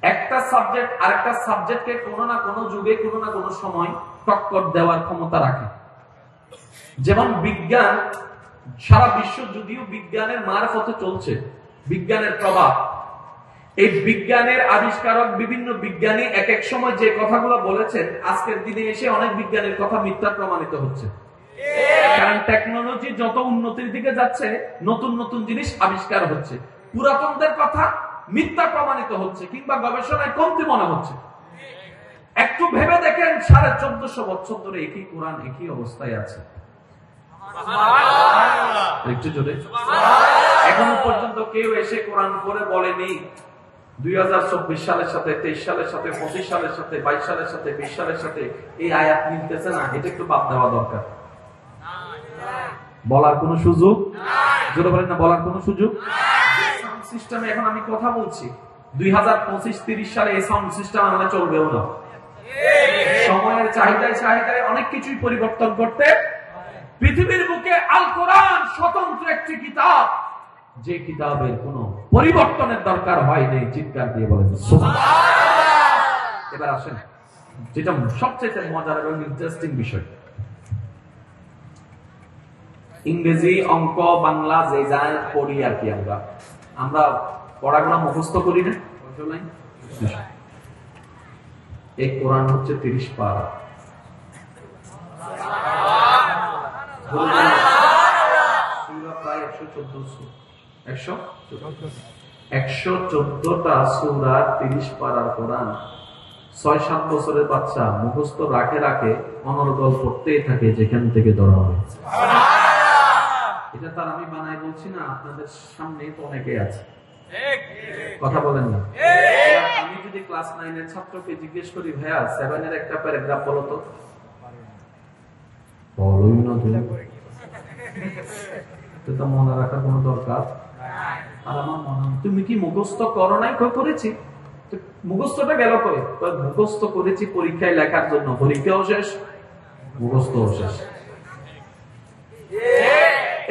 একটা সাবজেক্ট আরেকটা সাবজেক্টকে কোনো না কোনো যুগে কোনো না কোনো সময় টক্কর দেওয়ার ক্ষমতা রাখে। যেমন বিজ্ঞান, সারা বিশ্ব যদিও বিজ্ঞানের মারফতে চলছে, বিজ্ঞানের প্রভাব, এই বিজ্ঞানের আবিষ্কারক বিভিন্ন বিজ্ঞানী এক এক সময় যে কথাগুলো বলেছেন, আজকের দিনে এসে অনেক বিজ্ঞানের কথা মিথ্যা প্রমাণিত হচ্ছে। কারণ টেকনোলজি যত উন্নতির দিকে যাচ্ছে, নতুন নতুন জিনিস আবিষ্কার হচ্ছে, পুরাতনদের কথা মিথ্যা প্রমাণিত হচ্ছে কিংবা গবেষণায় কমতি মনে হচ্ছে। একটু ভেবে দেখেন, 1450 বছর ধরে একই কোরআন একই অবস্থায় আছে। একটু জোরে এখনো পর্যন্ত কেউ এসে কোরআন পড়ে বলেনি 2024 সালের সাথে, 23 সালের সাথে, 25 সালের সাথে, 22 সালের সাথে, 20 সালের সাথে এই আয়াত মিলতেছে না, এটা একটু বাদ দেওয়া দরকার। বলার কোন সুযোগ জোরে বলেন না, বলার কোন সুযোগ। সাউন্ড সিস্টেমে এখন আমি কথা বলছি, 2025-30 সালে এই সাউন্ড সিস্টেম আমাদের চলবেও না। সময়ের চাহিদায় অনেক কিছুই পরিবর্তন করতে, পৃথিবীর বুকে আল কোরআন স্বতন্ত্র একটি কিতাব, যে কিতাবের কোন পরিবর্তনের দরকার হয় নাই। চিৎকার দিয়ে বলেন সুবহানাল্লাহ। এবার আসেন যেটা সবচেয়ে মজার এবং ইন্টারেস্টিং বিষয়, ইংরেজি, অঙ্ক, বাংলা যে যা পড়ি আর কি, আমরা পড়াগুলো মুখস্থ করি না। এই কোরআন হচ্ছে 30 পারা। প্রায় 114টা সূরা, 30 পারার কোরআন। 6-7 বছরের বাচ্চা মুখস্থ রাখে অনর্গল পড়তেই থাকে যেখান থেকে ধরা হবে। এটা তার আমি বানাই বলছি না, আপনাদের সামনে তো অনেকে আছে, কথা বলেন না। আমি যদি ক্লাস 9 এর ছাত্রকে জিজ্ঞেস করি, ভাইয়া 7 এর একটা প্যারাগ্রাফ বলো তো, বলোই না তুমি, তো মনে রাখার কোনো দরকার। আর আমার মনে হয় তুমি কি মুখস্থ করো নাই? করেছি। মুখস্থটা গেল কই? মুখস্থ করেছি পরীক্ষায় লেখার জন্য, পরীক্ষাও শেষ, মুখস্থও শেষ।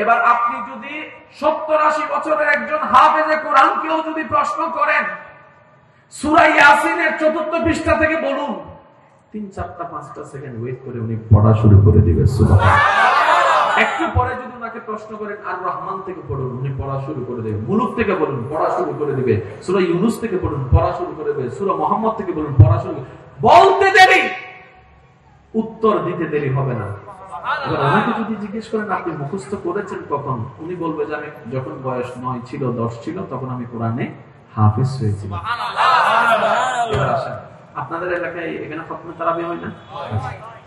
এবার আপনি যদি 70-80 বছরের একজন হাফেজে কোরআন কেউ যদি প্রশ্ন করেন, সূরা ইয়াসিনের 4th পৃষ্ঠা থেকে বলুন, 3-4-5 সেকেন্ড ওয়েট করে উনি পড়া শুরু করে দিবে। সুবহানাল্লাহ। একটু পরে যদি ওনাকে প্রশ্ন করেন আর রহমান থেকে পড়ুন, উনি পড়া শুরু করে দেবে। মুলুক থেকে বলুন, পড়া শুরু করে দিবে। সূরা ইউনূস থেকে পড়ুন, পড়া শুরু করে দেবে। সূরা মুহাম্মদ থেকে বলুন, পড়া শুরু। বলতে দেরি, উত্তর দিতে দেরি হবে না। এবার ওনাকে যদি জিজ্ঞেস করেন আপনি মুখস্থ করেছেন কখন, উনি বলবে যে আমি যখন বয়স 9 ছিল, 10 ছিল, তখন আমি কোরআনে হাফেজ হয়েছিলাম। এবার আসেন, আপনাদের এলাকায় এখানে খতমে তারাবি হয় না?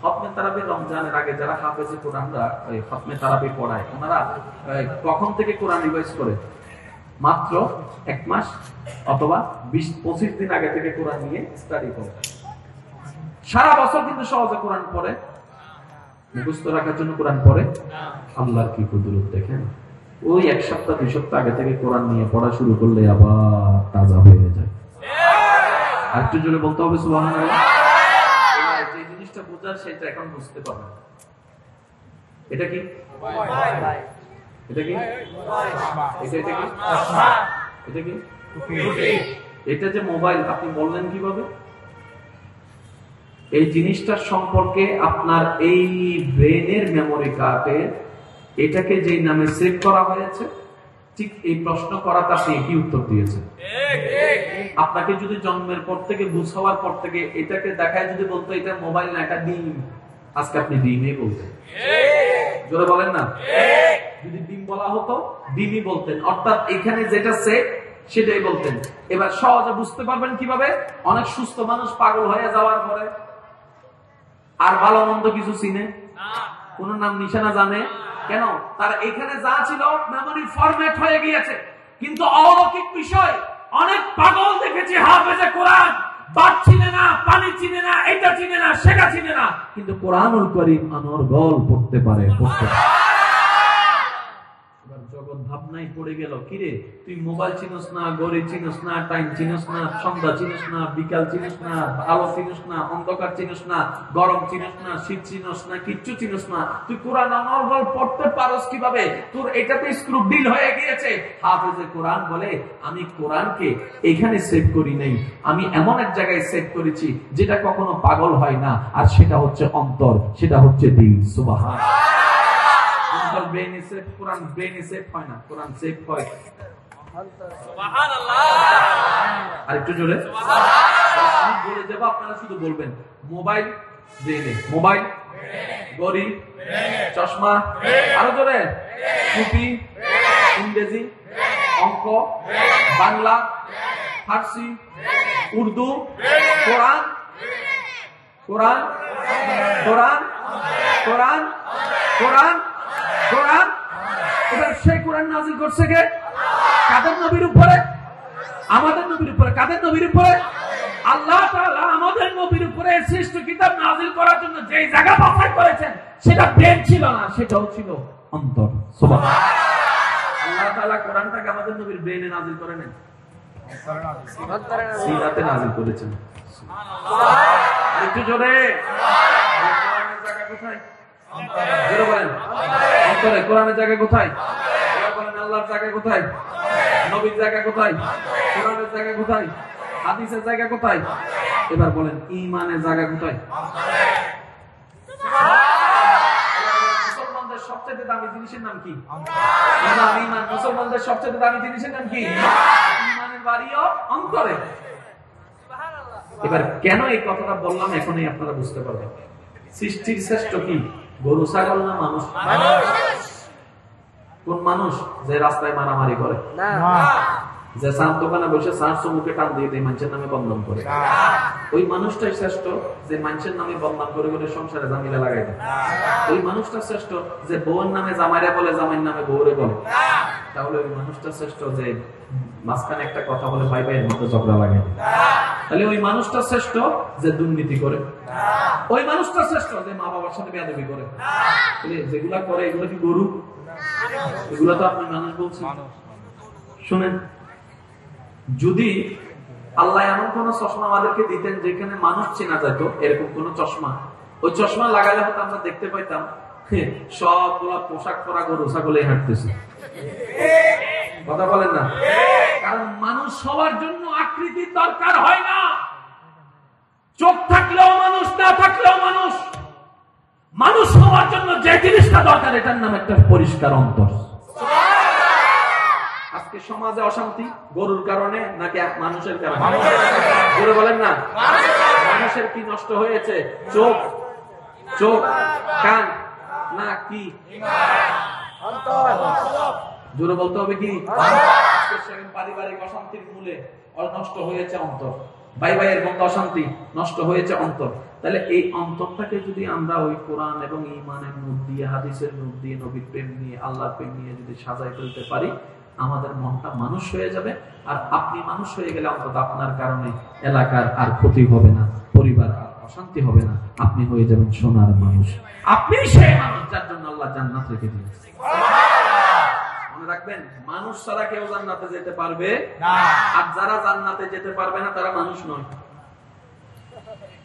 খতমে তারাবি রমজানের আগে যারা হাফেজে কোরআনরা ওই খতমে তারাবি পড়ায়, ওনারা কখন থেকে কোরআন রিভাইজ করে? মাত্র 1 মাস অথবা 20-25 দিন আগে থেকে কোরআন নিয়ে স্টাডি করে। সারা বছর কিন্তু সহজে কোরআন পড়ে, মুখস্থ রাখার জন্য কোরআন পড়ে। আল্লাহর কি কুদরত দেখেন, ওই 1 সপ্তাহ 2 সপ্তাহ আগে থেকে কোরআন নিয়ে পড়া শুরু করলে আবার তাজা হয়ে যায়। আর একটু জোরে বলতে হবে সুবহানাল্লাহ। যে জিনিসটা বোঝার সেটা এখন বুঝতে পারবেন। এটা কি? এটা কি? এটা কি? এটা যে মোবাইল, আপনি বললেন কিভাবে? এই জিনিসটার সম্পর্কে আপনার এই ব্রেনের মেমোরি কার্ডে এটাকে যে নামে সেভ করা হয়েছে, ঠিক এই প্রশ্ন করাতে আপনি একই উত্তর দিয়েছেন। আপনাকে যদি জন্মের পর থেকে, বুঝ হওয়ার পর থেকে এটাকে দেখায় যদি বলতো এটা মোবাইল না, এটা ডিম, আজকে আপনি ডিমই বলতেন। জোরে বলেন না। যদি ডিম বলা হতো ডিমই বলতেন, অর্থাৎ এখানে যেটা সেভ সেটাই বলতেন। এবার সহজে বুঝতে পারবেন কিভাবে? অনেক সুস্থ মানুষ পাগল হয়ে যাওয়ার পরে আর ভালো মন্দ কিছু চিনে, কোন নাম নিশানা জানে কেন? তার এখানে যা ছিল মেমোরি ফরম্যাট হয়ে গিয়েছে। কিন্তু অলৌকিক বিষয়, অনেক পাগল দেখেছি হাফেজে কোরআন, বাদ চিনে না, পানি চিনে না, এটা চিনে না, সেটা চিনে না, কিন্তু কোরআনুল কারীম অনর্গল পড়তে পারে। এবার জগৎ ভাবনাই বিছানায় পড়ে গেল, কিরে তুই মোবাইল চিনস না, ঘড়ি চিনস না, টাইম চিনস না, সন্ধ্যা চিনস না, বিকাল চিনস না, আলো চিনস না, অন্ধকার চিনস না, গরম চিনস না, শীত চিনস না, কিচ্ছু চিনস না, তুই কোরআন অনর্গল পড়তে পারস কিভাবে? তোর এটাতে স্ক্রু ডিল হয়ে গিয়েছে। হাফেজে কোরআন বলে আমি কোরআনকে এখানে সেভ করি নাই, আমি এমন এক জায়গায় সেভ করেছি যেটা কখনো পাগল হয় না, আর সেটা হচ্ছে অন্তর, সেটা হচ্ছে দিল। সুবহানাল্লাহ। অন্তর ব্রেইনে সেভ, কোরআন ব্রেইনে সেভ হয় না, কোরআন সেভ হয় সুবহানাল্লাহ। আরেকটু জোরে সুবহানাল্লাহ। আমি বলে যাব, আপনারা শুধু বলবেন মোবাইল ব্রেইনে, মোবাইল ঘড়ি চশমা, আরো জোরে টুপি, ইংরেজি, অঙ্ক, বাংলা, ফার্সি, উর্দু, কোরআন, কোরআন, কোরআন, কোরআন, কোরআন, কোরআন। এবার সেই কোরআন নাযিল করছে কে? কাদের নবীর উপরে? আমাদের নবীর উপরে। কাদের নবীর উপরে? আল্লাহ তাআলা আমাদের নবীর উপরে শ্রেষ্ঠ কিতাব নাযিল করার জন্য যেই জায়গা বাছাই করেছেন সেটা ব্রেন ছিল না, সেটাও ছিল অন্তর। সুবহানাল্লাহ। আল্লাহ তাআলা কোরআনটাকে আমাদের নবীর ব্রেনে নাযিল করেন না, সিরাতে নাযিল করেছেন। সুবহানাল্লাহ। একটু জোরে কোরআনের জায়গা কোথায়? জোরে বলেন অন্তরে। কোরআনের জায়গা কোথায়? বলেন আল্লাহর জায়গা কোথায়? নবীর জায়গা কোথায়? কোরআনের জায়গা কোথায়? হাদিসের জায়গা কোথায়? এবার বলেন ঈমানের জায়গা কোথায়? মুসলমানদের সবচেয়ে দামি জিনিসের নাম কি? ঈমান। মুসলমানদের সবচেয়ে দামি জিনিসের নাম কি? ঈমানের বাড়িও অন্তরে। এবার কেন এই কথাটা বললাম এখনই আপনারা বুঝতে পারবেন। সৃষ্টির শ্রেষ্ঠ কি? গরু, ছাগল না মানুষ? কোন মানুষ? যে রাস্তায় মারামারি করে, যে চার দোকানে বসে চার চমুকে টান দিয়ে দেয়, মানুষের নামে বদনাম করে, ওই মানুষটাই শ্রেষ্ঠ যে মানুষের নামে বদনাম করে করে সংসারে ঝামেলা লাগাই দেয়। ওই মানুষটা শ্রেষ্ঠ যে বউয়ের নামে জামাইরা বলে, জামাইয়ের নামে বউরে বলে। তাহলে ওই মানুষটা শ্রেষ্ঠ যে মাঝখানে একটা কথা বলে ভাই ভাইয়ের মতো ঝগড়া লাগে। তাহলে ওই মানুষটা শ্রেষ্ঠ যে দুর্নীতি করে। ওই মানুষটা শ্রেষ্ঠ যে মা বাবার সাথে বেয়াদবি করে। যেগুলা করে এগুলো কি গরু? এগুলো তো আপনি মানুষ বলছেন। শুনেন, যদি আল্লাহ এমন কোন চশমা আমাদেরকে দিতেন যেখানে মানুষ চেনা যেত, এরকম কোন চশমা, ওই চশমা লাগালে হয়তো আমরা দেখতে পাইতাম সবগুলা পোশাক পরা গরু ছাগলে হাঁটতেছে। কথা বলেন না? কারণ মানুষ সবার জন্য আকৃতির দরকার হয় না। চোখ থাকলেও মানুষ, না থাকলেও মানুষ। মানুষ হওয়ার জন্য যে জিনিসটা দরকার এটার নাম একটা পরিষ্কার অন্তর। আজকে সমাজে অশান্তি গরুর কারণে নাকি মানুষের কারণে? জোরে বলেন না। মানুষের কি নষ্ট হয়েছে? চোখ, চোখ, কান, না কি? জোরে বলতে হবে কি? পারিবারিক অশান্তির মূলে নষ্ট হয়েছে অন্তর। ভাই ভাইয়ের মধ্যে অশান্তি, নষ্ট হয়েছে অন্তর। তাহলে এই অন্তরটাকে যদি আমরা ওই কোরআন এবং ঈমানের নূর দিয়ে, হাদিসের নূর দিয়ে, নবীর প্রেম নিয়ে, আল্লাহর প্রেম নিয়ে যদি সাজাই ফেলতে পারি, আমাদের মনটা মানুষ হয়ে যাবে। আর আপনি মানুষ হয়ে গেলে অন্তত আপনার কারণে এলাকার আর ক্ষতি হবে না, পরিবার আর অশান্তি হবে না। আপনি হয়ে যাবেন সোনার মানুষ। আপনি সেই মানুষ যার জন্য আল্লাহ জান্নাত রেখে দিয়েছে। মনে রাখবেন, মানুষ ছাড়া কেউ জান্নাতে যেতে পারবে না। আর যারা জান্নাতে যেতে পারবে না তারা মানুষ নয়।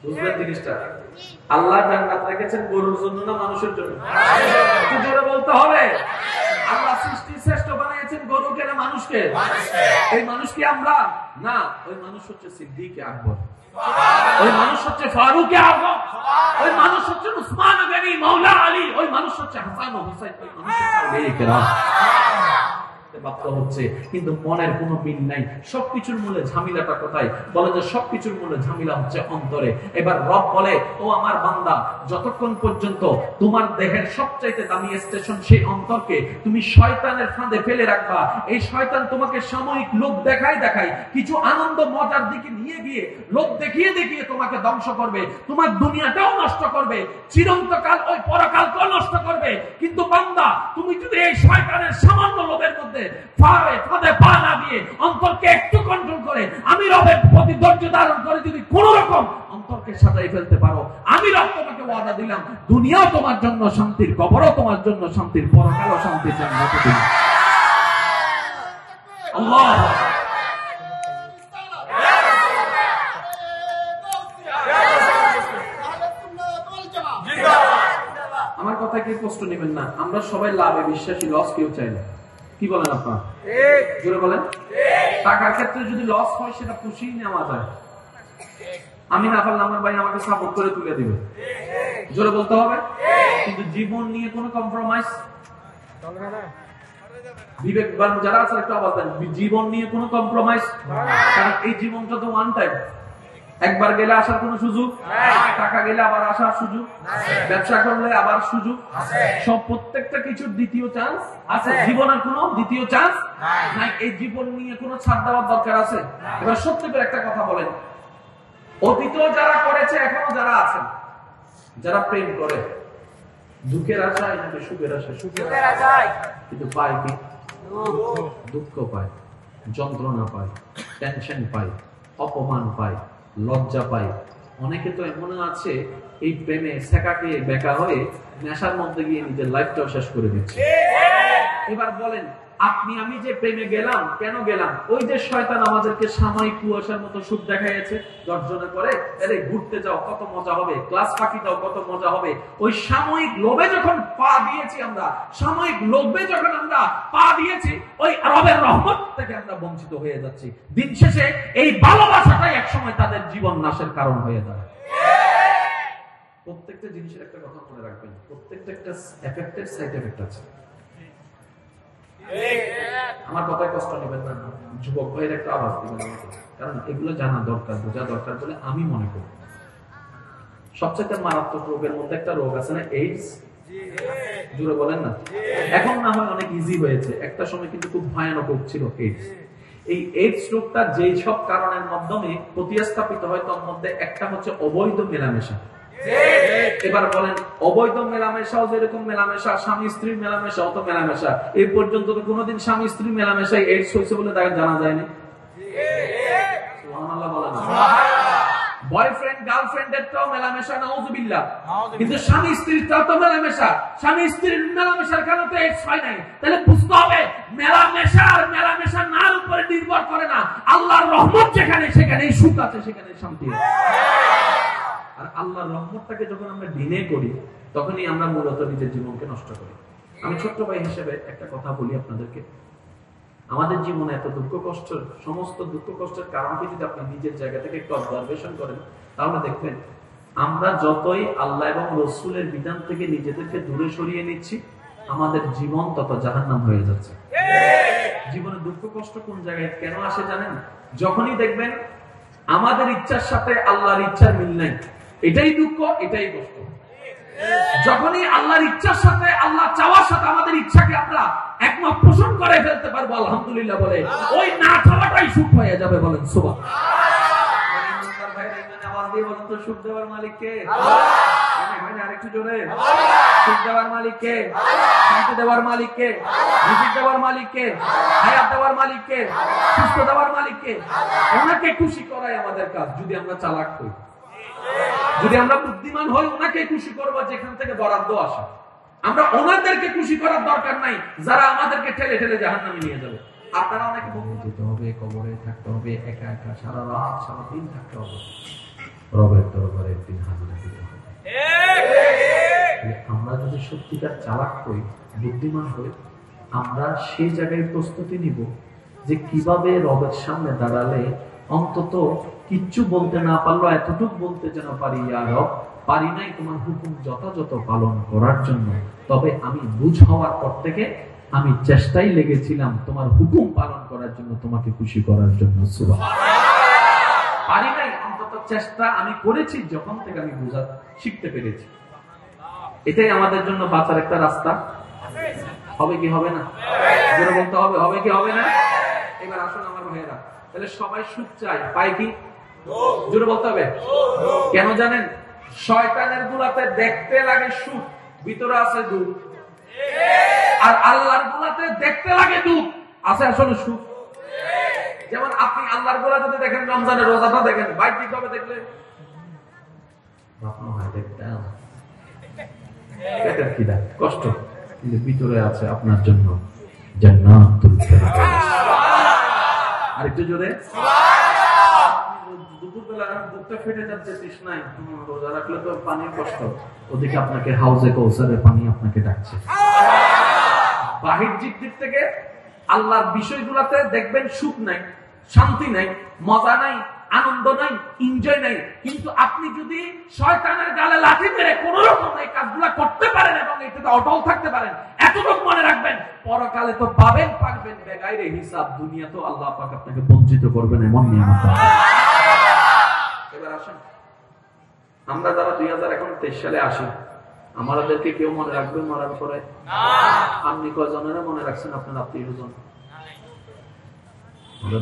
বুঝবেন জিনিসটা? আল্লাহ জান্নাত রেখেছেন গরুর জন্য না মানুষের জন্য? একটু জোরে বলতে হবে। আল্লাহ সৃষ্টি শ্রেষ্ঠ বানিয়েছেন গরুকে না মানুষকে? এই মানুষ কি আমরা? না, ওই মানুষ হচ্ছে সিদ্দিকে আকবর, ওই মানুষ হচ্ছে ফারুকে আজম, ওই মানুষ হচ্ছে উসমান গনি, মাওলা আলী, ওই মানুষ হচ্ছে হাসান ও হুসাইন, ওই মানুষ হচ্ছে আউলিয়া কেরাম। হচ্ছে কিন্তু মনের কোনো মিল নাই। সবকিছুর মূলে ঝামেলাটা কোথায়? বলে যে সবকিছুর মূলে ঝামেলা হচ্ছে অন্তরে। এবার রব বলে, ও আমার বান্দা, যতক্ষণ পর্যন্ত তোমার দেহের সবচাইতে দামি স্টেশন সেই অন্তরকে তুমি শয়তানের ফাঁদে ফেলে রাখবা, এই শয়তান তোমাকে সাময়িক লোক দেখাই কিছু আনন্দ মজার দিকে নিয়ে গিয়ে লোক দেখিয়ে দেখিয়ে তোমাকে ধ্বংস করবে, তোমার দুনিয়াটাও নষ্ট করবে, চিরন্তকাল ওই পরকালকেও নষ্ট করবে। কিন্তু বান্দা, তুমি যদি এই শয়তানের সামান্য লোভের মধ্যে ফাঁদে পা না দিয়ে অন্তরকে একটু কন্ট্রোল করে আমি রবের প্রতি ধৈর্য ধারণ করে যদি কোন রকম অন্তরকে সাজাই ফেলতে পারো, আমি রব তোমাকে ওয়াদা দিলাম, দুনিয়াও তোমার জন্য শান্তির, কবরও তোমার জন্য শান্তির, পরকালও শান্তির জান্নাত দিলাম। আল্লাহ আমার কথা কি কষ্ট নেবেন না, আমরা সবাই লাভে বিশ্বাসী, লস কেউ চাই না। কি বলেন আপনারা? জোরে বলেন। টাকার ক্ষেত্রে যদি লস হয় সেটা পুষিয়ে নেওয়া যায়। আমি না পারলে আমার ভাই আমাকে সাপোর্ট করে তুলে দিবে, জোরে বলতে হবে। কিন্তু জীবন নিয়ে কোনো কম্প্রোমাইজ, বিবেকবান যারা আছে একটু আওয়াজ দেন, জীবন নিয়ে কোনো কম্প্রোমাইজ। কারণ এই জীবনটা তো ওয়ান টাইম, একবার গেলে আসার কোনো সুযোগ, টাকা গেলে আবার আসার সুযোগ, ব্যবসা করলে আবার সুযোগ, সব প্রত্যেকটা কিছুর দ্বিতীয় চান্স আছে। জীবনের কোনো দ্বিতীয় চান্স নাই। এই জীবন নিয়ে কোনো ছাড় দেওয়ার দরকার আছে? এবার সত্যি করে একটা কথা বলেন, অতীত যারা করেছে, এখনো যারা আছেন, যারা প্রেম করে, দুঃখের আশায় নাকি সুখের আশায়? সুখের আশায়। কিন্তু পায় কি? দুঃখ পায়, যন্ত্রণা পায়, টেনশন পায়, অপমান পায়, লজ্জা পায়। অনেকে তো এমন আছে এই প্রেমে সেকাকে বেকা হয়ে নেশার মধ্যে গিয়ে নিজের লাইফটাও শেষ করে দিচ্ছে। এবার বলেন, আপনি আমি যে প্রেমে গেলাম, কেন গেলাম? ওই যে শয়তান আমাদেরকে সাময়িক কুয়াশার মতো সুখ দেখাইছে, গর্জনা করে, আরে ঘুরতে যাও কত মজা হবে, ক্লাস ফাঁকি দাও কত মজা হবে। ওই সাময়িক লোভে যখন পা দিয়েছি আমরা, সাময়িক লোভে যখন আমরা পা দিয়েছি, ওই রবের রহমত থেকে আমরা বঞ্চিত হয়ে যাচ্ছি। দিন শেষে এই ভালোবাসাটাই একসময় তাদের জীবন নাশের কারণ হয়ে দাঁড়ায়। প্রত্যেকটা জিনিসের একটা কথা মনে রাখবেন, প্রত্যেকটা একটা এফেক্টের সাইড এফেক্ট আছে। আমার কথায় কষ্ট নেবেন না, যুবক ভাইয়ের একটা আওয়াজ দিবেন আমাকে, কারণ এগুলো জানা দরকার, বোঝা দরকার বলে আমি মনে করি। সবচেয়ে মারাত্মক রোগের মধ্যে একটা রোগ আছে না, এইডস। জুড়ে বলেন না। এখন না হয় অনেক ইজি হয়েছে, একটা সময় কিন্তু খুব ভয়ানক রোগ ছিল এইডস। এই এইডস রোগটা যেই সব কারণের মাধ্যমে প্রতিস্থাপিত হয়, তার মধ্যে একটা হচ্ছে অবৈধ মেলামেশা। এবার বলেন, অবৈধ মেলামেশাও যেরকম মেলামেশা, স্বামী স্ত্রীর মেলামেশাও তো মেলামেশা। এই পর্যন্ত তো কোনোদিন স্বামী স্ত্রীর মেলামেশায় এইডস হয়েছে বলে তাকে জানা যায়নি। সুবহানাল্লাহ বলেন। বয়ফ্রেন্ড গার্লফ্রেন্ডেরটাও মেলামেশা, নাউযুবিল্লাহ। কিন্তু স্বামী স্ত্রীরটাও তো মেলামেশা। স্বামী স্ত্রীর মেলামেশার কারণে তো এইডস হয় নাই। তাহলে বুঝতে হবে, মেলামেশা নার উপরে নির্ভর করে না। আল্লাহর রহমত যেখানে, সেখানেই সুখ আছে, সেখানেই শান্তি আছে। আর আল্লাহর রহমতটাকে যখন আমরা ডিনে করি, তখনই আমরা মূলত নিজের জীবনকে নষ্ট করি। আমি ছোট্ট ভাই হিসেবে একটা কথা বলি আপনাদেরকে, আমাদের জীবনে এত দুঃখ কষ্ট, সমস্ত দুঃখ কষ্টের কারণকে যদি আপনি নিজের জায়গা থেকে একটু অবজারভেশন করেন, তাহলে দেখবেন আমরা যতই আল্লাহ এবং রসুলের বিধান থেকে নিজেদেরকে দূরে সরিয়ে নিচ্ছি, আমাদের জীবন তত জাহান্নাম হয়ে যাচ্ছে। জীবনে দুঃখ কষ্ট কোন জায়গায় কেন আসে জানেন? যখনই দেখবেন আমাদের ইচ্ছার সাথে আল্লাহর ইচ্ছার মিল নাই, এটাই দুঃখ, এটাই কষ্ট। যখনই আল্লাহর ইচ্ছার সাথে, আল্লাহ চাওয়ার সাথে আমাদের ইচ্ছাকে আমরা একমত পোষণ করে ফেলতে পারবো, আলহামদুলিল্লাহ বলে, ওই না চাওয়াটাই সুখ হয়ে যাবে। বলেন সুবহানাল্লাহ। সুখ দেওয়ার মালিক কে? আরেকটু জোরে। সুখ দেওয়ার মালিক কে? শান্তি দেওয়ার মালিক কে? রিজিক দেওয়ার মালিক কে? হায়াত দেওয়ার মালিক কে? সুস্থ দেওয়ার মালিক কে? ওনাকে খুশি করাই আমাদের কাজ। যদি আমরা চালাক হই, যদি আমরা বুদ্ধিমান হই, ওনাকে খুশি করবো যেখান থেকে বরাদ্দ আসে। আমরা ওনাদেরকে খুশি করার দরকার নাই যারা আমাদেরকে ঠেলে ঠেলে জাহান্নামে নিয়ে যাবে। আপনারা অনেকে যেতে হবে, কবরে থাকতে হবে, একা একা সারা রাত সারা দিন থাকতে হবে, রবের দরবারে একদিন হাজিরা দিতে হবে। আমরা যদি সত্যিকার চালাক হই, বুদ্ধিমান হই, আমরা সেই জায়গায় প্রস্তুতি নিব যে কিভাবে রবের সামনে দাঁড়ালে অন্তত কিচ্ছু বলতে না পারলো এতটুকু বলতে যেন পারি, ইয়া রব, পারি নাই তোমার হুকুম যথাযথ পালন করার জন্য, তবে আমি বুঝ হওয়ার পর থেকে আমি চেষ্টাই লেগেছিলাম তোমার হুকুম পালন করার জন্য, তোমাকে খুশি করার জন্য। সুবহানাল্লাহ। পারি নাই, অন্তত চেষ্টা আমি করেছি, যখন থেকে আমি বুঝা শিখতে পেরেছি। এটাই আমাদের জন্য বাঁচার একটা রাস্তা। হবে কি হবে না? জোরে বলতে হবে, হবে কি হবে না? এবার আসুন আমার ভাইয়েরা, তাহলে সবাই সুখ চায়, পায় কি? জোরে বলতে হবে। কেন জানেন? শয়তানের গুলাতে দেখতে লাগে সুখ, ভিতরে আছে দুঃখ। আর আল্লাহর গুলাতে দেখতে লাগে দুঃখ, আছে আসলে সুখ। যেমন আপনি আল্লাহর গুলা যদি দেখেন, রমজানের রোজাটা দেখেন, বাইরে হবে দেখলে কষ্ট, কিন্তু ভিতরে আছে আপনার জন্য জান্নাতুল ফেরদাউস। আরেকটু জোরে দুপুরবেলা বুকটা ফেটে যাচ্ছে তৃষ্ণায়, রোজা রাখলে তো পানির কষ্ট, ওদিকে আপনাকে হাউজে কৌসারের পানি আপনাকে ডাকছে। বাহ্যিক দিক থেকে আল্লাহর বিষয়গুলোতে দেখবেন সুখ নাই, শান্তি নাই, মজা নাই, আনন্দ নাই, এনজয় নাই, কিন্তু আপনি যদি শয়তানের গালে লাঠি মেরে কোন রকম এই কাজগুলো করতে পারেন এবং এটাতে অটল থাকতে পারেন, এতটুকু মনে রাখবেন পরকালে তো পাবেন পাবেন বেগাইরে হিসাব, দুনিয়া তো আল্লাহ পাক আপনাকে বঞ্চিত করবেন এমন নিয়ামত। এবার আসেন আমরা যারা 2023 সালে আসি, আমাদেরকে কেউ মনে রাখবে মরার পরে? আপনি কয়জনেরা মনে রাখছেন আপনার আত্মীয়জন?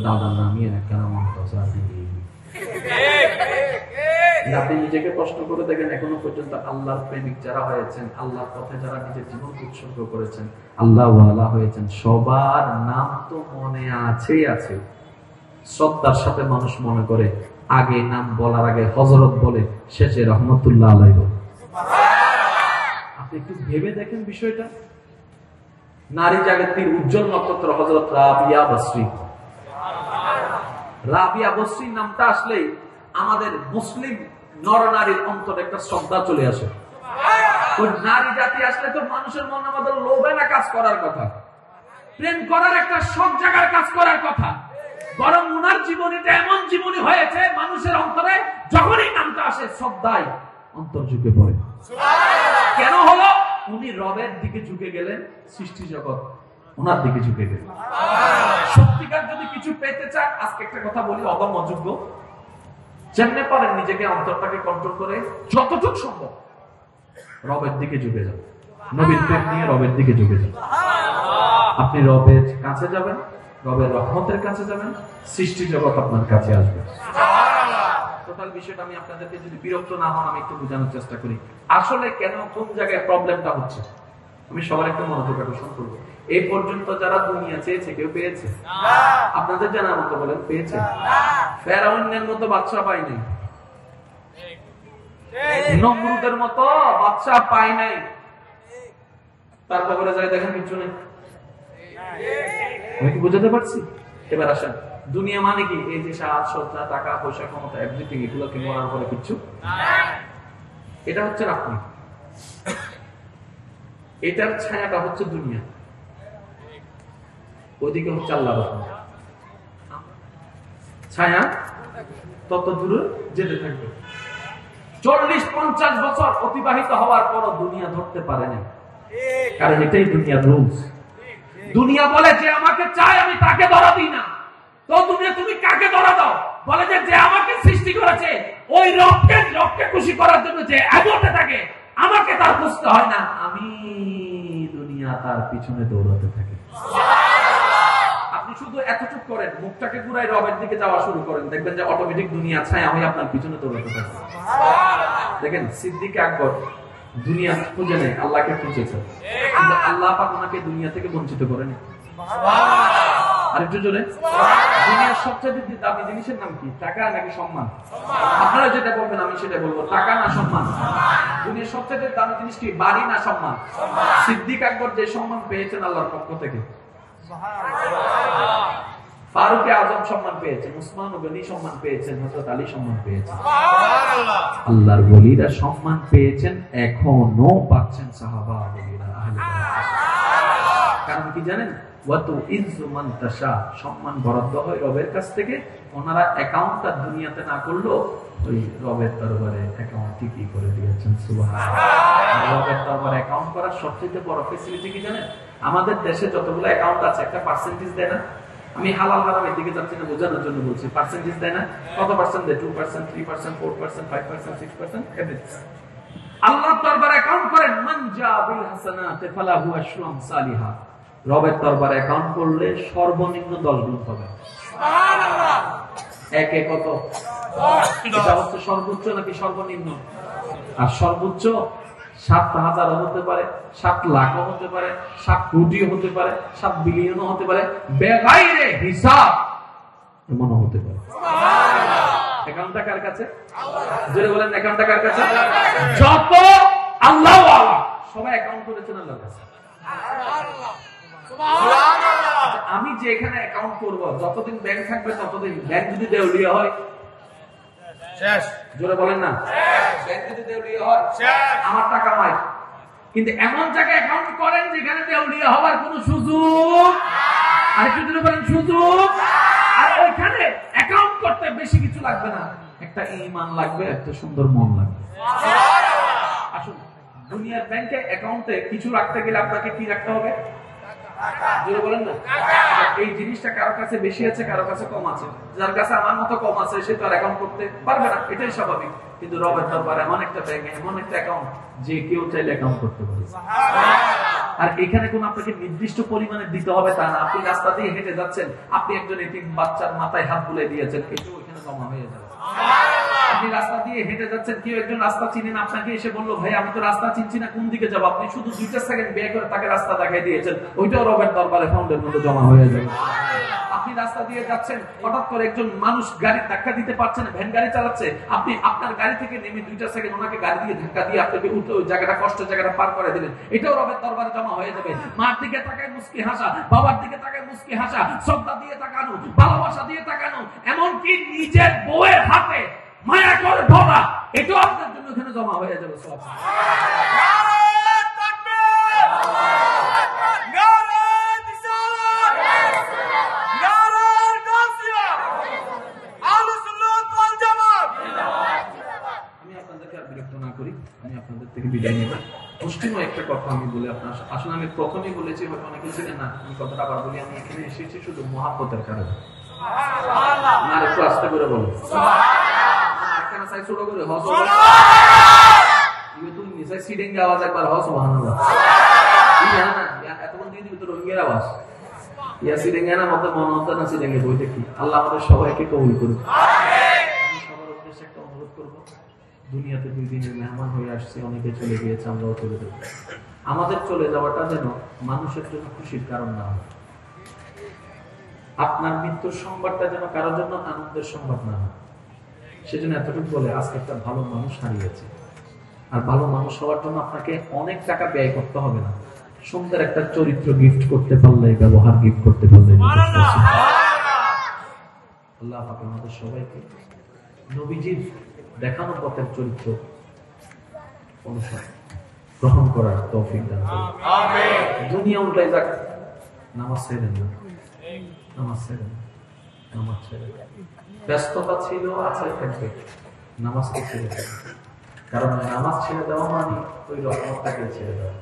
দাদা নামি কেন মনে করছে? আপনি নিজেকে প্রশ্ন করে দেখেন, এখনো পর্যন্ত আল্লাহর প্রেমিক যারা হয়েছেন, আল্লাহর পথে যারা নিজের জীবন উৎসর্গ করেছেন, আল্লাহ ওয়ালা হয়েছেন, সবার নাম তো মনে আছেই আছে। শ্রদ্ধার সাথে মানুষ মনে করে, আগে নাম বলার আগে হযরত বলে, শেষে রহমতুল্লাহ আলাইহি বলে। আপনি একটু ভেবে দেখেন বিষয়টা। নারী জাগতির উজ্জ্বল নক্ষত্র হযরত রাবিয়া বসরি। রাবিয়া বসরির নামটা আসলেই আমাদের মুসলিম নরনারীর অন্তরে একটা শ্রদ্ধা চলে আসে। ওই নারী জাতি আসলে তো মানুষের মনের মধ্যে লোভে না কাজ করার কথা, প্রেম করার একটা সব জায়গার কাজ করার কথা, বরং উনার জীবনীটা এমন জীবনী হয়েছে মানুষের অন্তরে যখনই নামটা আসে শ্রদ্ধায় অন্তর ঝুঁকে পড়ে। কেন হলো? উনি রবের দিকে ঝুঁকে গেলেন, সৃষ্টি জগৎ ওনার দিকে ঝুঁকে গেলেন। সত্যিকার যদি কিছু পেতে চান, আজকে একটা কথা বলি, অদম অযোগ্য যেমনে পারেন নিজেকে অন্তরটাকে কন্ট্রোল করে যতটুকু সম্ভব রবের দিকে ঝুঁকে যান, নবীর প্রেম নিয়ে রবের দিকে ঝুঁকে যান। আপনি রবের কাছে যাবেন, রবের রহমতের কাছে যাবেন, সৃষ্টি জগৎ আপনার কাছে আসবে। টোটাল বিষয়টা আমি আপনাদেরকে যদি বিরক্ত না হন আমি একটু বোঝানোর চেষ্টা করি আসলে কেন কোন জায়গায় প্রবলেমটা হচ্ছে। আমি সবার একটু মনোযোগ আকর্ষণ করবো। এই পর্যন্ত যারা দুনিয়া চেয়েছে কেউ পেয়েছে? আপনাদের জানার মতো বলেন পেয়েছে? ফেরাউনের মতো বাচ্চা পাই নাই, নমরুদের মতো বাচ্চা পাই নাই, তার কবরে যায় দেখেন কিছু নেই। আমি কি বুঝাতে পারছি? এবার আসেন, দুনিয়া মানে কি? এই যে সাজ সজ্জা, টাকা পয়সা, ক্ষমতা, এভরিথিং, এগুলো কি মরার পরে কিচ্ছু? এটা হচ্ছে আপনি, এটার ছায়াটা হচ্ছে দুনিয়া, ওইদিকে হচ্ছে আল্লাহর রহমত। ছায়া তত দূরে যেতে থাকবে। 40-50 বছর অতিবাহিত হওয়ার পরও দুনিয়া ধরতে পারেনি, কারণ এটাই দুনিয়ার রুলস। দুনিয়া বলে যে আমাকে চায় আমি তাকে ধরা দিই না, তো দুনিয়া তুমি কাকে ধরা দাও? বলে যে আমাকে সৃষ্টি করেছে ওই রবকে খুশি করার জন্য যে এগোতে থাকে, আমাকে তার বুঝতে হয় না, আমি দুনিয়া তার পিছনে দৌড়াতে থাকি। আপনি শুধু এতটুকু করেন, মুখটাকে ঘুরাই রবের দিকে যাওয়া শুরু করেন, দেখবেন যে অটোমেটিক দুনিয়া ছায়া হয়ে আপনার পিছনে দৌড়াতে থাকে। দেখেন সিদ্দিক আকবর দুনিয়া খুঁজে নেই, আল্লাহকে খুঁজেছে, কিন্তু আল্লাহ পাক ওনাকে দুনিয়া থেকে বঞ্চিত করেনি। আরেকটু জোরে, দুনিয়ার সবচেয়ে দামি জিনিসের নাম কি? টাকা নাকি সম্মান? আপনারা যেটা বলবেন আমি সেটা বলবো, টাকা না সম্মান? দুনিয়ার সবচেয়ে দামি জিনিস কি? বাড়ি না সম্মান? সিদ্দিক আকবর যে সম্মান পেয়েছেন আল্লাহর পক্ষ থেকে, ফারুক আজম সম্মান পেয়েছেন, উসমান গনি সম্মান পেয়েছেন, হযরত আলী সম্মান পেয়েছেন, আল্লাহর ওলিরা সম্মান পেয়েছেন, এখনো পাচ্ছেন সাহাবা ওলিরা আহলে বাইত। কারণ কি জানেন? ওয়াতু ইজ্জু মান তাশা, সম্মান বরাদ্দ হয় রবের কাছ থেকে। ওনারা অ্যাকাউন্টটা দুনিয়াতে না করলেও ওই রবের দরবারে অ্যাকাউন্ট ঠিকই করে দিয়েছেন। সুবহানাল্লাহ। রবের দরবারে অ্যাকাউন্ট করার সবচেয়ে বড় ফ্যাসিলিটি কি জানেন? আমাদের দেশে যতগুলো অ্যাকাউন্ট আছে একটা পার্সেন্টেজ দেয় না? আমি হালাল হারামের দিকে যাচ্ছি না, বোঝানোর জন্য বলছি, পার্সেন্টেজ দেয় না? কত পার্সেন্ট দেয়? 2%, 3%, 4%, 5%, 6%, এভরিথিং। আল্লাহর দরবারে অ্যাকাউন্ট করেন, মান জা বিল হাসানাতি ফালাহু আশরু আমসালিহা। রবের দরবারে অ্যাকাউন্ট করলে সর্বনিম্ন 10 গুণ পাবে। সুবহানাল্লাহ। একে কত? 10। এটা হচ্ছে সর্বোচ্চ নাকি সর্বনিম্ন? আর সর্বোচ্চ 7,000 হতে পারে, 7 লাখও হতে পারে, 7 কোটিও হতে পারে, 7 বিলিয়নও হতে পারে, বেগাইরে হিসাব এমনও হতে পারে। সুবহানাল্লাহ। অ্যাকাউন্টটা কার কাছে? আল্লাহর। জোরে বলেন, অ্যাকাউন্টটা কার কাছে? যত আল্লাহ ওয়ালা সবাই অ্যাকাউন্ট করেছেন আল্লাহর কাছে। সুবহানাল্লাহ। আমি যে এখানে অ্যাকাউন্ট করব, যতদিন ব্যাংক থাকবে ততদিন, ব্যাংক যদি দেউলিয়া হয় শেষ, জোরে বলেন না, ব্যাংক যদি দেউলিয়া হয় আমার টাকা নাই। কিন্তু এমন জায়গায় অ্যাকাউন্ট করেন যেখানে দেউলিয়া হওয়ার কোনো সুযোগ, আরেকটু যদি বলেন সুযোগ, আর ওইখানে অ্যাকাউন্ট করতে বেশি কিছু লাগবে না, একটা ঈমান লাগবে, একটা সুন্দর মন লাগবে। আসুন, দুনিয়ার ব্যাংকে অ্যাকাউন্টে কিছু রাখতে গেলে আপনাকে কি রাখতে হবে? জোরে বলেন না। এই জিনিসটা কারো কাছে বেশি আছে, কারো কাছে কম আছে। যার কাছে আমার মতো কম আছে সে তো আর অ্যাকাউন্ট করতে পারবে না, এটাই স্বাভাবিক। কিন্তু রবের দরবারে এমন একটা ব্যাংক, এমন একটা অ্যাকাউন্ট যে কেউ চাইলে অ্যাকাউন্ট করতে পারে। আর এখানে কোন আপনাকে নির্দিষ্ট পরিমাণে দিতে হবে তা না। আপনি রাস্তা দিয়ে হেঁটে যাচ্ছেন, আপনি একজন এতিম বাচ্চার মাথায় হাত বুলিয়ে দিয়েছেন, এটাও এখানে জমা হয়ে যাবে। আপনি রাস্তা দিয়ে হেঁটে যাচ্ছেন, কেউ একজন রাস্তা চিনেন, আপনাকে এসে বললো ভাই আমি তো রাস্তা চিনছি না, কোন দিকে যাবো? আপনি শুধু 2 সেকেন্ড ব্যয় করে তাকে রাস্তা দেখাই দিয়েছেন, ওইটাও রবের দরবারে ফাউন্ডের মধ্যে জমা হয়ে যাবে। আপনি রাস্তা দিয়ে যাচ্ছেন, হঠাৎ করে একজন মানুষ গাড়ি ধাক্কা দিতে পারছে না, ভ্যান গাড়ি চালাচ্ছে, আপনি আপনার গাড়ি থেকে নেমে 2 সেকেন্ড ওনাকে গাড়ি দিয়ে ধাক্কা দিয়ে আপনাকে উঠে ওই জায়গাটা, কষ্টের জায়গাটা পার করে দিলেন, এটাও রবের দরবারে জমা হয়ে যাবে। মার দিকে তাকায় মুস্কি হাসা, বাবার দিকে তাকায় মুস্কি হাসা, শ্রদ্ধা দিয়ে তাকানো, ভালোবাসা দিয়ে তাকানো, এমনকি নিজের বউয়ের হাতে মায়া করে ধরা, এটাও আপনার জন্য এখানে জমা হয়ে যাবে। সব একটা কথা আমি বলে আপনার, আসলে আমি প্রথমেই বলেছি, হয়তো অনেকে ছিলেন না, আমি কথাটা আবার বলি, আমি এখানে এসেছি শুধু মহাব্বতের কারণে। আর একটু আস্তে করে বলো, ছোট করে হস, তুমি নিশ্চয় সিডেঙ্গে আওয়াজ একবার হস, এতক্ষণ দিয়ে দিবি তো রোহিঙ্গের আওয়াজ, ইয়া সিডেঙ্গে না মতো মনে হতো না সিডেঙ্গে বইটা কি। আল্লাহ আমাদের সবাইকে কবুল করুন। আমি সবার উদ্দেশ্যে একটা অনুরোধ করবো, দুনিয়াতে 2 দিনের মেহমান হয়ে আসছে, অনেকে চলে গিয়েছে, আমরাও চলে যাব। আমাদের চলে যাওয়াটা যেন মানুষের জন্য খুশির কারণ না হয়, আপনার মৃত্যুর সংবাদটা যেন কারোর জন্য আনন্দের সংবাদ না হয়। সেজন্য এতটুকু বলে, আজকে একটা ভালো মানুষ হারিয়েছে, আর ভালো মানুষ হওয়ার জন্য আপনাকে অনেক টাকা ব্যয় করতে হবে না, সুন্দর একটা চরিত্র গিফট করতে পারলে, ব্যবহার গিফট করতে পারলে, আল্লাহ পাক আমাদের সবাইকে নবীজির দেখানো পথের চরিত্র অনুসরণ গ্রহণ করার তৌফিক দান করুন। আমিন। দুনিয়া উল্টাই যাক, নামাজ ছেড়েন না, নামাজ ছেড়েন, নামাজ ছেড়েন। ব্যস্ততা ছিল, আছে, থাকবে, নামাজকে ছেড়ে দেবে, কারণ নামাজ ছেড়ে দেওয়া মানে ওই রহমতটাকে ছেড়ে দেওয়া,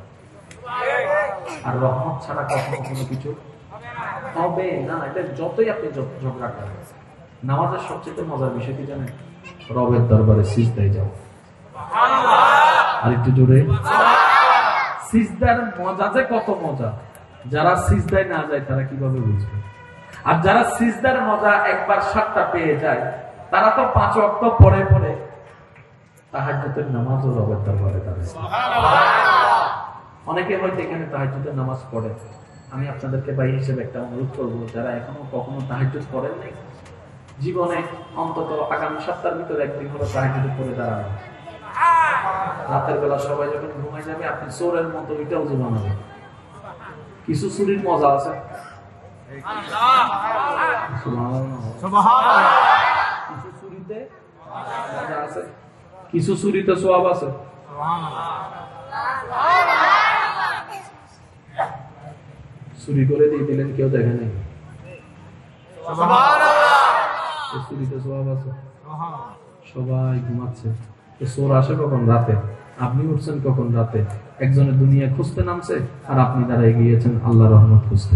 আর রহমত ছাড়া কখনো কোনো কিছু হবে না। এটা যতই আপনি ঝগড়া করেন, নামাজের সবচেয়ে মজার বিষয় কি জানেন? রবের দরবারে সিজদায় যাও। আর একটু জোরে, সিজদার মজা যে কত মজা, যারা সিজদায় না যায় তারা কিভাবে বুঝবে? আর যারা সিজদার মজা একবার স্বাদটা পেয়ে যায়, তারা তো 5 ওয়াক্ত পরে পরে তাহাজ্জুদের নামাজও রবের দরবারে দাঁড়ায়। অনেকে হয়তো এখানে তাহাজ্জুদের নামাজ পড়ে, আমি আপনাদেরকে ভাই হিসেবে একটা অনুরোধ করবো, যারা এখনো কখনো তাহাজ্জুদ পড়েন নাই, জীবনে অন্তত আগামী সপ্তাহের ভিতরে একদিন হলো তাহাজ্জুদ পড়ে দাঁড়ানো। রাতের বেলা সবাই যখন ঘুমাই যাবে, আপনি চোরের মতো ওইটাও জীবন হবে। কিছু চুরির মজা আছে, কিছু চুরিতে মজা আছে, কিছু চুরিতে সওয়াব আছে। চুরি করে দিয়ে দিলেন, কেউ দেখে নাই, চুরিতে সওয়াব আছে। সবাই ঘুমাচ্ছে, চোর আসে কখন? রাতে। আপনি উঠছেন কখন? রাতে। একজনের দুনিয়া খুঁজতে নামছে, আর আপনি দাঁড়ায় গিয়েছেন আল্লাহ রহমত খুঁজতে।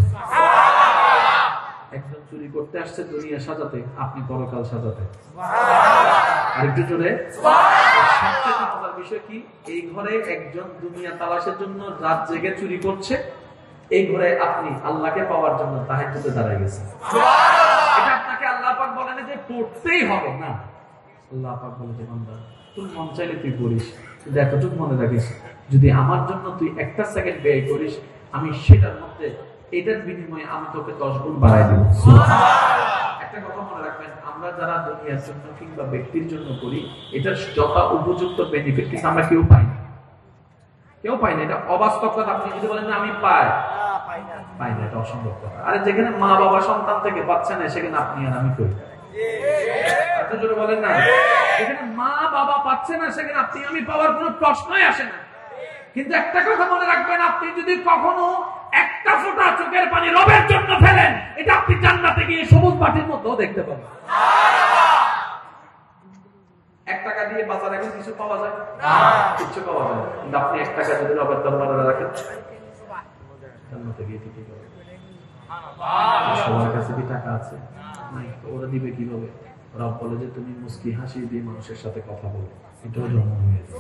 একজন চুরি করতে আসছে দুনিয়া সাজাতে, আপনি পরকাল সাজাতে। আরেকটু জোরে। সবচেয়ে মজার বিষয় কি, এই ঘরে একজন দুনিয়া তালাশের জন্য রাত জেগে চুরি করছে, এই ঘরে আপনি আল্লাহকে পাওয়ার জন্য তাহাজ্জুদে দাঁড়ায় গেছেন। এটা আপনাকে আল্লাহ পাক বলেন যে পড়তেই হবে না, আল্লাহ পাক বলে যে বান্দা তুই মন চাইলে তুই করিস, কিন্তু এতটুকু মনে রাখিস, যদি আমার জন্য তুই 1 সেকেন্ড ব্যয় করিস, আমি সেটার মধ্যে এটার বিনিময়ে আমি তোকে 10 গুণ বাড়াই দেব। একটা কথা মনে রাখবেন, আমরা যারা দুনিয়ার জন্য কিংবা ব্যক্তির জন্য করি, এটার যথা উপযুক্ত বেনিফিট কিন্তু আমরা কেউ পাই না, কেউ পাই না। এটা অবাস্তব কথা। আপনি যদি বলেন না আমি পাই, পাই না, এটা অসম্ভব কথা। আরে যেখানে মা বাবা সন্তান থেকে পাচ্ছে না সেখানে আপনি আর আমি কই? এত জোরে বলেন না। যেখানে মা বাবা পাচ্ছে না সেখানে আপনি আমি পাওয়ার কোনো প্রশ্নই আসে না। কিন্তু একটা কথা মনে রাখবেন, আপনি যদি কখনো একটা ফোঁটা চোখের পানি রবের জন্য ফেলেন, এটা আপনি জান্নাতে গিয়ে সবুজ বাটির মধ্যেও দেখতে পাবেন। 1 টাকা দিয়ে বাজারে এখন কিছু পাওয়া যায় না, কিছু পাওয়া যায় না। কিন্তু আপনি 1 টাকা যদি রবের দরবারে রাখেন, জান্নাতে গিয়ে ঠিকই পাবেন। সবার কাছে কি টাকা আছে? নাই। ওরা দিবে কিভাবে? রব বলে যে তুমি মুস্কি হাসি দিয়ে মানুষের সাথে কথা বলো, এটাও জন্ম হয়ে যাবে।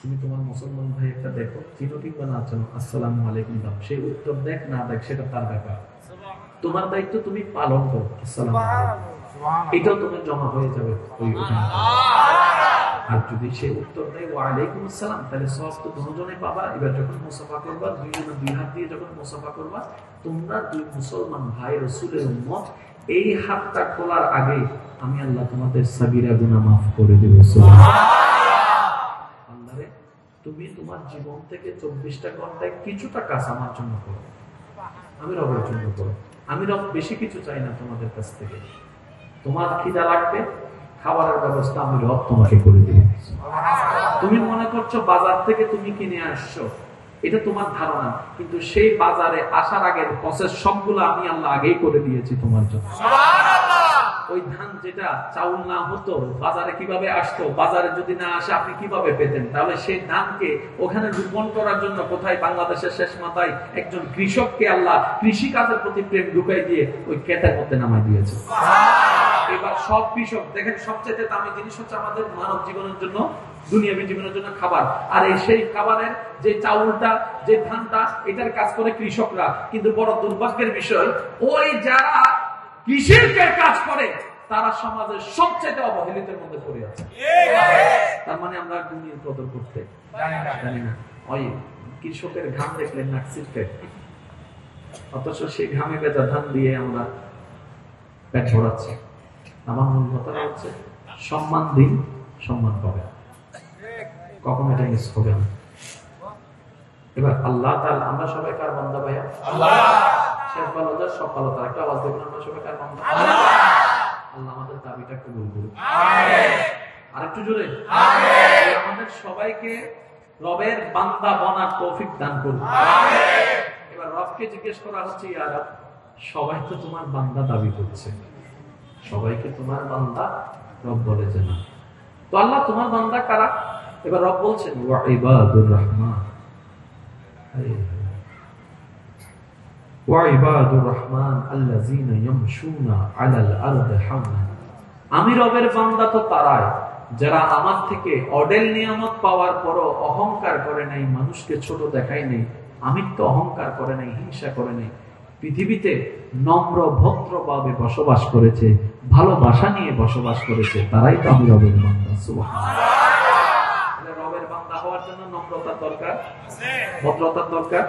তুমি তোমার মুসলমান ভাই একটা দেখো, চিনো কিংবা না জানো, আসসালামু আলাইকুম দাও, সেই উত্তর দেখ না দেখ সেটা তার ব্যাপার। তোমার দায়িত্ব তুমি পালন করো, আসসালামু আলাইকুম, এটাও তোমার জমা হয়ে যাবে ওই ওখানে। আর যদি সে উত্তর দেয় ওয়া আলাইকুম আসসালাম, তাহলে সওয়াব তো দুজনেই পাবা। এবার যখন মুসাফা করবা, দুইজনে 2 হাত দিয়ে যখন মুসাফা করবা, তোমরা 2 মুসলমান ভাই রাসূলের উম্মত, এই হাতটা খোলার আগে আমি আল্লাহ তোমাদের সাগীরা গুনাহ মাফ করে দেব। সুবহানাল্লাহ। আল্লাহরে তুমি তোমার জীবন থেকে 24টা ঘন্টায় কিছুটা কাজ আমার জন্য করো, আমি রবের জন্য করো। আমি রব বেশি কিছু চাই না তোমাদের কাছ থেকে। তোমার খিদা লাগবে, খাবারের ব্যবস্থা আমি রব তোমাকে করে দেব। তুমি মনে করছো বাজার থেকে তুমি কিনে আসছো, এটা তোমার ধারণা, কিন্তু সেই বাজারে আসার আগের প্রসেস সবগুলো আমি আল্লাহ আগেই করে দিয়েছি তোমার জন্য। ওই ধান যেটা চাউল না হতো, বাজারে কিভাবে আসতো, বাজারে যদি না আসে আপনি কিভাবে পেতেন? তাহলে সেই ধানকে ওখানে রোপণ করার জন্য কোথায় বাংলাদেশের শেষ মাথায় একজন কৃষককে আল্লাহ কৃষি কাজের প্রতি প্রেম ঢুকাই দিয়ে ওই ক্ষেতের মধ্যে নামাই দিয়েছে। এবার সব কৃষক দেখেন, সবচেয়ে দামি জিনিস হচ্ছে আমাদের মানব জীবনের জন্য, দুনিয়াবী জীবনের জন্য খাবার। আর এই সেই খাবারের যে চাউলটা, যে ধানটা, এটার কাজ করে কৃষকরা। কিন্তু বড় দুর্ভাগ্যের বিষয়, ওই যারা কৃষির কাজ করে তারা সমাজের সবচেয়ে অবহেলিতের মধ্যে পড়ে আছে। তার মানে আমরা দুনিয়ার কদর করতে জানি না। ওই কৃষকের ঘাম দেখলেন না সিরফেট, অথচ সেই ঘামে ভেজা ধান দিয়ে আমরা পেট ভরাচ্ছি। আমার মূল কথা হচ্ছে সম্মান দিন, সম্মান পাবে, কখনো এটা মিস হবে না। এবার আল্লাহ তাআলা, আমরা সবাই কার বান্দা ভাইয়া? আল্লাহ। শেষ ভালো যা সব ভালো তার একটা আওয়াজ দেবেন, আমরা সবাই কার বান্দা? আল্লাহ। আল্লাহ আমাদের দাবিটা কবুল করুন, আমিন। আরেকটু জোরে আমিন। আমাদের সবাইকে রবের বান্দা বনার তৌফিক দান করুন, আমিন। এবার রবকে জিজ্ঞেস করা হচ্ছে, ইয়া রব, সবাই তো তোমার বান্দা দাবি করছে, সবাইকে তোমার বান্দা? রব বলে যে না। তো আল্লাহ তোমার বান্দা কারা? এবার রব বলছেন ওয়া ইবাদুর রহমান, ওয়া ইবাদুর রহমান আল্লাযীনা ইয়ামশুনা আলাল আরদি হাওনা। আমি রবের বান্দা তো তারাই যারা আমার থেকে অডেল নিয়ামত পাওয়ার পরও অহংকার করে নাই, মানুষকে ছোট দেখায় নাই, আমিত্ব অহংকার করে নাই, হিংসা করে নাই, পৃথিবীতে নম্র ভদ্রভাবে বসবাস করেছে, ভালোবাসা নিয়ে বসবাস করেছে, তারাই তো আমি রবের বান্দা। সুবহানাল্লাহ। রবের বান্দা হওয়ার জন্য নম্রতার দরকার, ভদ্রতার দরকার,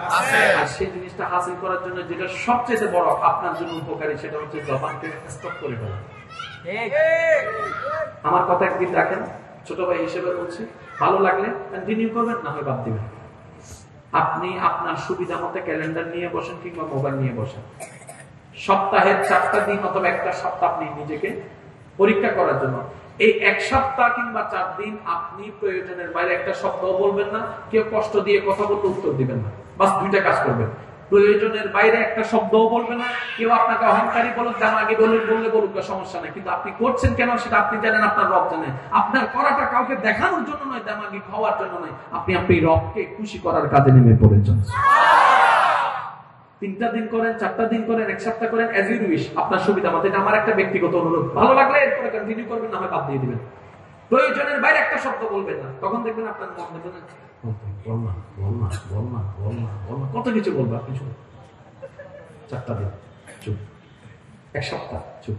আর সেই জিনিসটা হাসিল করার জন্য যেটা সবচেয়ে বড় আপনার জন্য উপকারী, সেটা হচ্ছে জবানকে স্টপ করে ফেলা। আমার কথা একদিন রাখেন, ছোট ভাই হিসেবে বলছি, ভালো লাগলে কন্টিনিউ করবেন, না হয় বাদ দিবেন। আপনি আপনার সুবিধা মতো ক্যালেন্ডার নিয়ে বসেন কিংবা মোবাইল নিয়ে বসেন, সপ্তাহের 4টা দিন অথবা একটা সপ্তাহ আপনি নিজেকে পরীক্ষা করার জন্য, এই 1 সপ্তাহ কিংবা 4 দিন আপনি প্রয়োজনের বাইরে একটা শব্দও বলবেন না, কেউ কষ্ট দিয়ে কথা বলতে উত্তর দিবেন না, বাস 2টা কাজ করবেন। প্রয়োজনের বাইরে একটা শব্দও বলবেন না, কেউ আপনাকে অহংকারী বলুক, দামাগি বললে বলুক, সমস্যা নেই, কিন্তু আপনি করছেন কেন সেটা আপনি জানেন, আপনার রব জানেন। আপনার করাটা কাউকে দেখানোর জন্য নয়, দামাগি হওয়ার জন্য নয়, আপনি রবকে খুশি করার কাজে নেমে পড়েছেন। 3টা দিন করেন, 4টা দিন করেন, 1 সপ্তাহ করেন, এজ ইউ উইশ, আপনার সুবিধা মতো। এটা আমার একটা ব্যক্তিগত অনুরোধ, ভালো লাগলে এরপরে কন্টিনিউ করবেন, না হয় বাদ দিয়ে দিবেন। প্রয়োজনের বাইরে একটা শব্দ বলবেন না, তখন দেখবেন আপনার মন দেখবেন কত কিছু বলবো, আপনি শুনুন। 4টা দিন চুপ, 1 সপ্তাহ চুপ।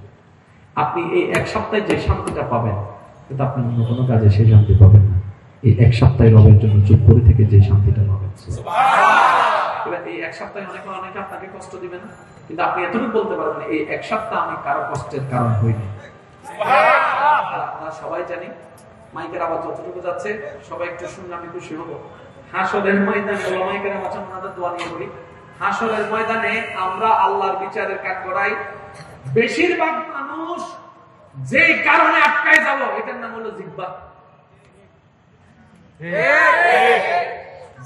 আপনি এই 1 সপ্তাহে যে শান্তিটা পাবেন, কিন্তু আপনি অন্য কোনো কাজে সেই শান্তি পাবেন না। এই 1 সপ্তাহে রবের জন্য চুপ করে থেকে যে শান্তিটা পাবেন। এবার এই 1 সপ্তাহে অনেকে আপনাকে কষ্ট দিবে না, কিন্তু আপনি এতটুকু বলতে পারবেন, এই 1 সপ্তাহ আমি কারো কষ্টের কারণ হইনি। আমরা সবাই জানি, মাইকের আওয়াজ যতটুকু যাচ্ছে সবাই একটু শুনলে আমি খুশি হবো। হাসরের ময়দানে ওলামায়ে কেরাম আছেন, ওনাদের দোয়া নিয়ে বলি, হাসরের ময়দানে আমরা আল্লাহর বিচারের কাঠগড়ায় বেশিরভাগ মানুষ যেই কারণে আটকায় যাব, এটার নাম হলো জিহ্বা।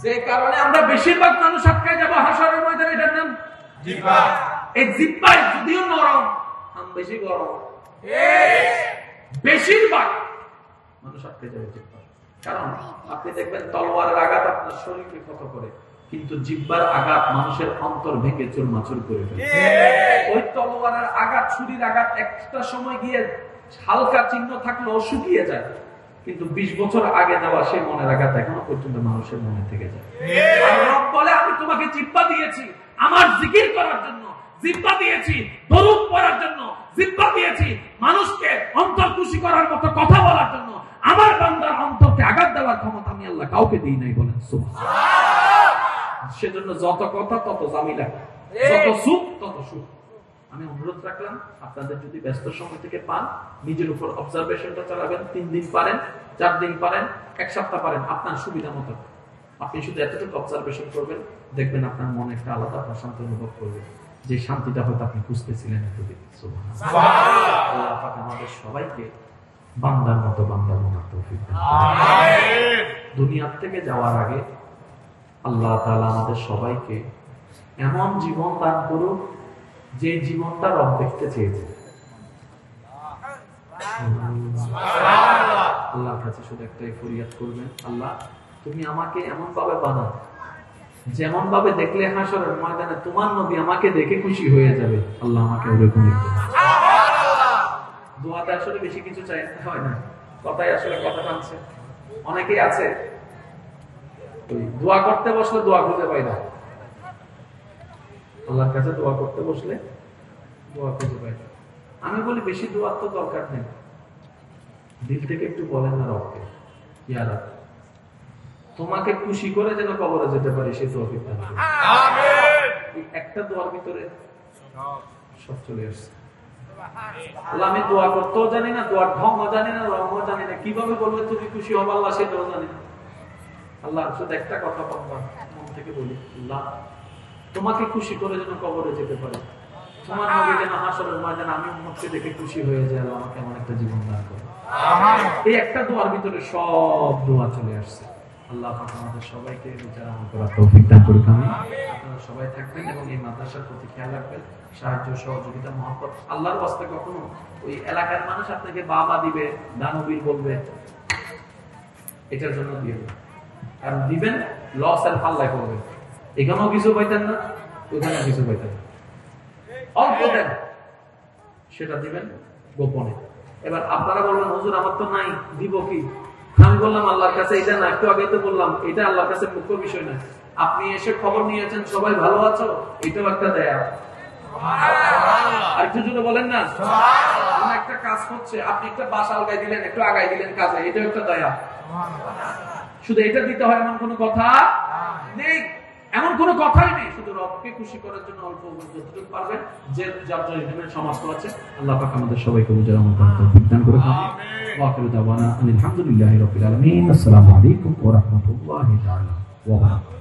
যে কারণে আমরা বেশিরভাগ মানুষ আটকায় যাব হাসরের ময়দানে, এটার নাম জিহ্বা। এই জিহ্বায় যদিও নরম, আম বেশি গরম, বেশিরভাগ মানুষ আটকায় যাবে জিহ্বা। কারণ আপনি দেখবেন তলোয়ারের আঘাত আপনার শরীরকে ক্ষত করে, কিন্তু জিহ্বার আঘাত মানুষের অন্তর ভেঙে চুরমাচুর করে ফেলে। ওই তলোয়ারের আঘাত, ছুরির আঘাত একটা সময় গিয়ে হালকা চিহ্ন থাকলেও শুকিয়ে যায়, কিন্তু 20 বছর আগে দেওয়া সেই মনের আঘাত এখনো পর্যন্ত মানুষের মনে থেকে যায়। আর রব বলে, আমি তোমাকে জিহ্বা দিয়েছি আমার জিকির করার জন্য, জিহ্বা দিয়েছি দরুদ পড়ার জন্য, জিহ্বা দিয়েছি মানুষকে অন্তর খুশি করার মতো কথা বলার জন্য। আমার বান্দার অন্তরকে আঘাত দেওয়ার ক্ষমতা আমি আল্লাহ কাউকে দিই নাই, বলেন সুবহানাল্লাহ। সেজন্য যত কথা তত জামিলা, যত সুখ তত সুখ। আমি অনুরোধ রাখলাম, আপনাদের যদি ব্যস্ত সময় থেকে পান, নিজের উপর অবজারভেশনটা চালাবেন। 3 দিন পারেন, 4 দিন পারেন, 1 সপ্তাহ পারেন, আপনার সুবিধা মতো আপনি শুধু এতটুকু অবজারভেশন করবেন, দেখবেন আপনার মনে একটা আলাদা প্রশান্তি অনুভব করবে, যে শান্তিটা হয়তো আপনি খুঁজতেছিলেন এতদিন। সুবহানাল্লাহ। আল্লাহ পাক আমাদের সবাইকে বান্দার মতো বান্দা বানার তৌফিক দান করুন। আমিন। দুনিয়া থেকে যাওয়ার আগে আল্লাহ তাআলা আমাদের সবাইকে এমন জীবন দান করুন যে জীবনটা রব দেখতে চেয়েছে। আল্লাহর কাছে শুধু একটাই ফরিয়াদ করবেন, আল্লাহ তুমি আমাকে এমন ভাবে বানাও যেমন ভাবে দেখলে হাসরের ময়দানে তোমার নবী আমাকে দেখে খুশি হয়ে যাবে। আল্লাহ আমাকে ওরকমই করুন। দোয়াতে আসলে বেশি কিছু চাইতে হয় না, কথাই আসলে কথা টানছে। অনেকেই আছে ওই দোয়া করতে বসলে দোয়া খুঁজে পাই না, আল্লাহর কাছে দোয়া করতে বসলে দোয়া খুঁজে পাই না। আমি বলি বেশি দোয়ার তো দরকার নেই, দিল থেকে একটু বলেন না রবকে, ইয়া রব তোমাকে খুশি করে যেন কবরে যেতে পারি, সেই তৌফিক দান করুন। আমিন। একটা দোয়ার ভিতরে সব চলে আসছে। আল্লাহ আমি দোয়া করতেও জানি না, দোয়ার ঢংও জানি না, রঙও জানি না, কিভাবে বলবে তুমি খুশি হবে আল্লাহ সেটাও জানি না। আল্লাহ শুধু একটা কথা মন থেকে বলি, আল্লাহ তোমাকে খুশি করে যেন কবরে যেতে পারি, তোমার নবী যেন হাসরের ময়দানে আমি উম্মতকে দেখে খুশি হয়ে যায়, আল্লাহ আমাকে এমন একটা জীবন দান করো। এই একটা দোয়ার ভিতরে সব দোয়া চলে আসছে। আল্লাহ পাক আমাদের সবাইকে বিচার আমল করার তৌফিক দান করুন। আপনারা সবাই থাকবেন এবং এই মাদ্রাসার প্রতি খেয়াল রাখবেন, সাহায্য সহযোগিতা মহব্বত। আল্লাহর ওয়াস্তে কখনো ওই এলাকার মানুষ আপনাকে বাবা দিবে, দানবীর বলবে, এটার জন্য দিবেন। কারণ দিবেন লস এর পাল্লায় করবেন, এখানেও কিছু পাইতেন না, ওখানেও কিছু পাইতেন না, অল্প দেন, সেটা দিবেন গোপনে। এবার আপনারা বলবেন হুজুর আমার তো নাই, দিব কি? আমি বললাম আল্লাহর কাছে এটা না, একটু আগে তো বললাম এটা আল্লাহর কাছে মুখ্য বিষয় না। আপনি এসে খবর নিয়েছেন সবাই ভালো আছো, এটাও একটা দয়া। আর একটু জোরে বলেন না, একটা কাজ হচ্ছে, আপনি একটা বাস আলগাই দিলেন, একটু আগাই দিলেন কাজে, এটাও একটা দয়া। শুধু এটা দিতে হয় এমন কোনো কথা নেই, এমন কোনো কথাই নেই। শুধু রবকে খুশি করার জন্য অল্প যতটুকু পারবেন, যে যার যার সমাপ্ত আছে। আল্লাহ পাক আমাদের সবাইকে বুঝার মতো তৌফিক দান করে। ওয়াকিরু দাওয়ানা আলহামদুলিল্লাহি রাব্বিল আলামিন। আসসালামু আলাইকুম ওয়া রাহমাতুল্লাহি তাআলা ওয়া বারাকাতুহু।